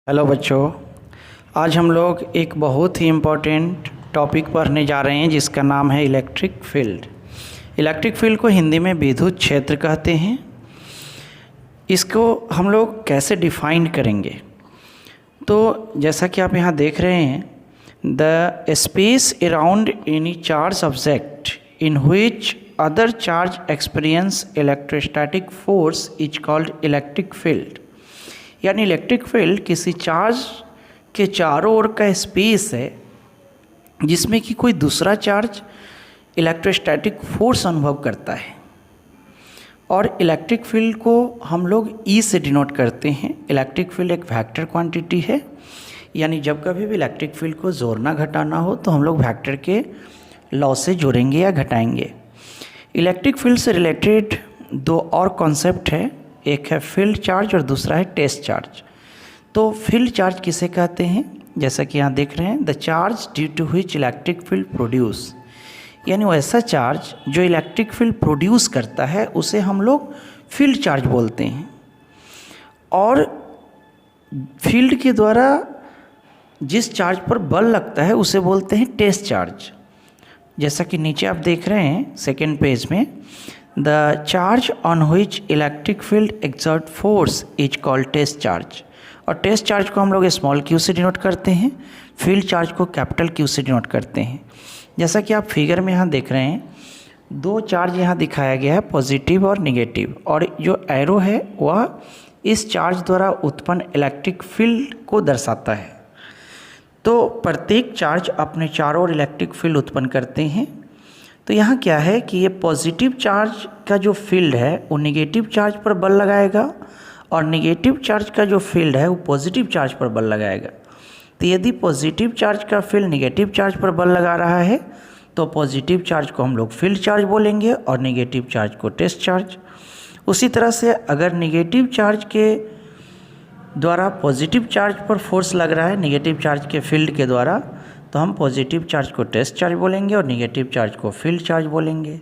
Hello बच्चों, आज हम लोग एक बहुत ही इम्पोर्टेंट टॉपिक पढ़ने जा रहे हैं जिसका नाम है इलेक्ट्रिक फील्ड। इलेक्ट्रिक फील्ड को हिंदी में विद्युत क्षेत्र कहते हैं। इसको हम लोग कैसे डिफाइन करेंगे, तो जैसा कि आप यहाँ देख रहे हैं, the space around any charge object in which other charge experience electrostatic force is called electric field. यानी इलेक्ट्रिक फील्ड किसी चार्ज के चारों ओर का स्पेस है जिसमें कि कोई दूसरा चार्ज इलेक्ट्रोस्टैटिक फोर्स अनुभव करता है। और इलेक्ट्रिक फील्ड को हम लोग ई से डिनोट करते हैं। इलेक्ट्रिक फील्ड एक वेक्टर क्वांटिटी है, यानी जब कभी भी इलेक्ट्रिक फील्ड को जोड़ना घटाना हो तो हम लोग वेक्टर के लॉ से जोड़ेंगे या घटाएंगे। इलेक्ट्रिक फील्ड से रिलेटेड दो और कॉन्सेप्ट है, एक है फील्ड चार्ज और दूसरा है टेस्ट चार्ज। तो फील्ड चार्ज किसे कहते हैं, जैसा कि यहाँ देख रहे हैं, the charge due to which electric field produce, यानी वैसा चार्ज जो इलेक्ट्रिक फील्ड प्रोड्यूस करता है उसे हम लोग फील्ड चार्ज बोलते हैं। और फील्ड के द्वारा जिस चार्ज पर बल लगता है उसे बोलते हैं टेस्ट चार्ज। जैसा कि नीचे आप देख रहे हैं सेकेंड पेज में, the charge on which electric field exert force is called test charge. और टेस्ट चार्ज को हम लोग स्मॉल क्यू से डिनोट करते हैं, फील्ड चार्ज को कैपिटल क्यू से डिनोट करते हैं। जैसा कि आप फिगर में यहाँ देख रहे हैं, दो चार्ज यहाँ दिखाया गया है, पॉजिटिव और निगेटिव, और जो एरो है वह इस चार्ज द्वारा उत्पन्न इलेक्ट्रिक फील्ड को दर्शाता है। तो प्रत्येक चार्ज अपने चारों ओर इलेक्ट्रिक फील्ड उत्पन्न करते हैं। तो यहाँ क्या है कि ये पॉजिटिव चार्ज का जो फील्ड है वो निगेटिव चार्ज पर बल लगाएगा, और निगेटिव चार्ज का जो फील्ड है वो पॉजिटिव चार्ज पर बल लगाएगा। तो यदि पॉजिटिव चार्ज का फील्ड निगेटिव चार्ज पर बल लगा रहा है तो पॉजिटिव चार्ज को हम लोग फील्ड चार्ज बोलेंगे और निगेटिव चार्ज को टेस्ट चार्ज। उसी तरह से अगर निगेटिव चार्ज के द्वारा पॉजिटिव चार्ज पर फोर्स लग रहा है निगेटिव चार्ज के फील्ड के द्वारा, तो हम पॉजिटिव चार्ज को टेस्ट चार्ज बोलेंगे और निगेटिव चार्ज को फील्ड चार्ज बोलेंगे।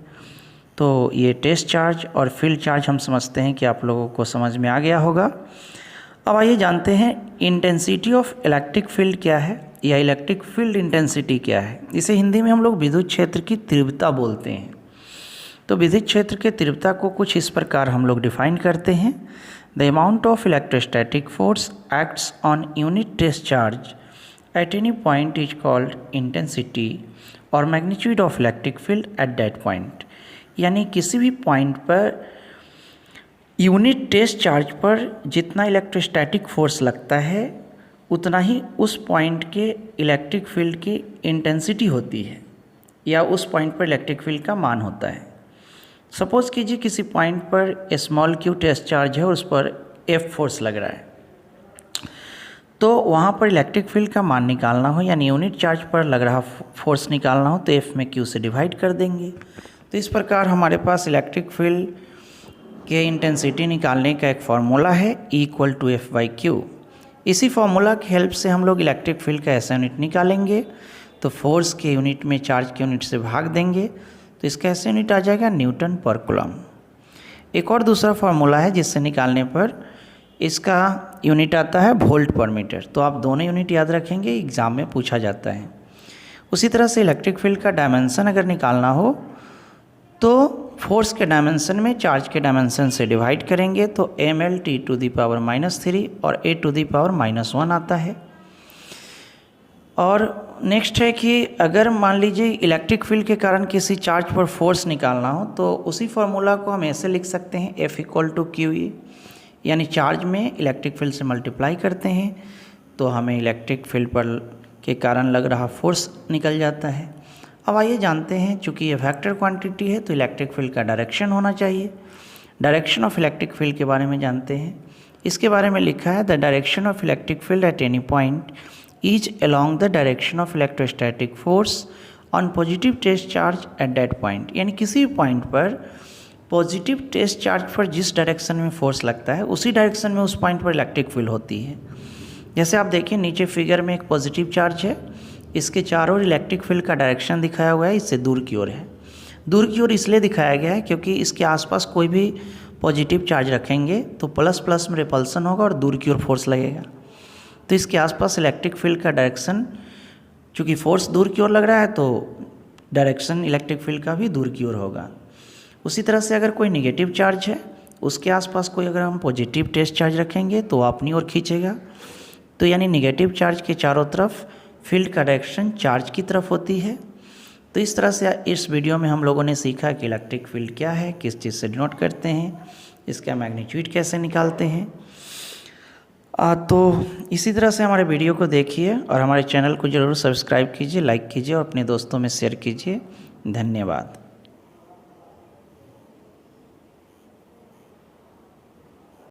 तो ये टेस्ट चार्ज और फील्ड चार्ज हम समझते हैं कि आप लोगों को समझ में आ गया होगा। अब आइए जानते हैं इंटेंसिटी ऑफ इलेक्ट्रिक फील्ड क्या है, या इलेक्ट्रिक फील्ड इंटेंसिटी क्या है। इसे हिंदी में हम लोग विद्युत क्षेत्र की तीव्रता बोलते हैं। तो विद्युत क्षेत्र के तीव्रता को कुछ इस प्रकार हम लोग डिफाइन करते हैं, the amount of electrostatic force acts on unit test charge at any point is called intensity और magnitude of electric field at that point। यानी किसी भी point per unit test charge पर जितना इलेक्ट्रोस्टैटिक फोर्स लगता है उतना ही उस पॉइंट के इलेक्ट्रिक फील्ड की इंटेंसिटी होती है, या उस पॉइंट पर इलेक्ट्रिक फील्ड का मान होता है। सपोज़ कीजिए किसी पॉइंट पर स्मॉल क्यू टेस्ट चार्ज है और उस पर एफ फोर्स लग रहा है, तो वहाँ पर इलेक्ट्रिक फील्ड का मान निकालना हो, यानी यूनिट चार्ज पर लग रहा फोर्स निकालना हो, तो एफ में क्यू से डिवाइड कर देंगे। तो इस प्रकार हमारे पास इलेक्ट्रिक फील्ड के इंटेंसिटी निकालने का एक फार्मूला है, E equal to F by Q. इसी फार्मूला की हेल्प से हम लोग इलेक्ट्रिक फील्ड का ऐसा यूनिट निकालेंगे, तो फोर्स के यूनिट में चार्ज के यूनिट से भाग देंगे, तो इसका ऐसा यूनिट आ जाएगा न्यूटन पर कूलम। एक और दूसरा फार्मूला है जिससे निकालने पर इसका यूनिट आता है वोल्ट पर मीटर। तो आप दोनों यूनिट याद रखेंगे, एग्ज़ाम में पूछा जाता है। उसी तरह से इलेक्ट्रिक फील्ड का डायमेंशन अगर निकालना हो तो फोर्स के डायमेंशन में चार्ज के डायमेंशन से डिवाइड करेंगे, तो ml T⁻³ और A⁻⁻1 आता है। और नेक्स्ट है कि अगर मान लीजिए इलेक्ट्रिक फील्ड के कारण किसी चार्ज पर फोर्स निकालना हो तो उसी फार्मूला को हम ऐसे लिख सकते हैं, F इक्वल टू QE, यानी चार्ज में इलेक्ट्रिक फील्ड से मल्टीप्लाई करते हैं तो हमें इलेक्ट्रिक फील्ड पर के कारण लग रहा फोर्स निकल जाता है। अब आइए जानते हैं, चूँकि ये वेक्टर क्वांटिटी है तो इलेक्ट्रिक फील्ड का डायरेक्शन होना चाहिए। डायरेक्शन ऑफ इलेक्ट्रिक फील्ड के बारे में जानते हैं। इसके बारे में लिखा है, the direction of electric field at any point is along the direction of electrostatic force on positive test charge at that point. यानी किसी भी पॉइंट पर पॉजिटिव टेस्ट चार्ज पर जिस डायरेक्शन में फोर्स लगता है उसी डायरेक्शन में उस पॉइंट पर इलेक्ट्रिक फील्ड होती है। जैसे आप देखिए नीचे फिगर में एक पॉजिटिव चार्ज है, इसके चारों ओर इलेक्ट्रिक फील्ड का डायरेक्शन दिखाया हुआ है, इससे दूर की ओर है। दूर की ओर इसलिए दिखाया गया है क्योंकि इसके आसपास कोई भी पॉजिटिव चार्ज रखेंगे तो प्लस प्लस में रिपल्सन होगा और दूर की ओर फोर्स लगेगा। तो इसके आसपास इलेक्ट्रिक फील्ड का डायरेक्शन, चूँकि फोर्स दूर की ओर लग रहा है तो डायरेक्शन इलेक्ट्रिक फील्ड का भी दूर की ओर होगा। उसी तरह से अगर कोई नेगेटिव चार्ज है उसके आसपास कोई अगर हम पॉजिटिव टेस्ट चार्ज रखेंगे तो अपनी ओर खींचेगा। तो यानी नेगेटिव चार्ज के चारों तरफ फील्ड का डायरेक्शन चार्ज की तरफ होती है। तो इस तरह से इस वीडियो में हम लोगों ने सीखा कि इलेक्ट्रिक फील्ड क्या है, किस चीज़ से डिनोट करते हैं, इसका मैग्नीट्यूड कैसे निकालते हैं। तो इसी तरह से हमारे वीडियो को देखिए और हमारे चैनल को ज़रूर सब्सक्राइब कीजिए, लाइक कीजिए और अपने दोस्तों में शेयर कीजिए। धन्यवाद।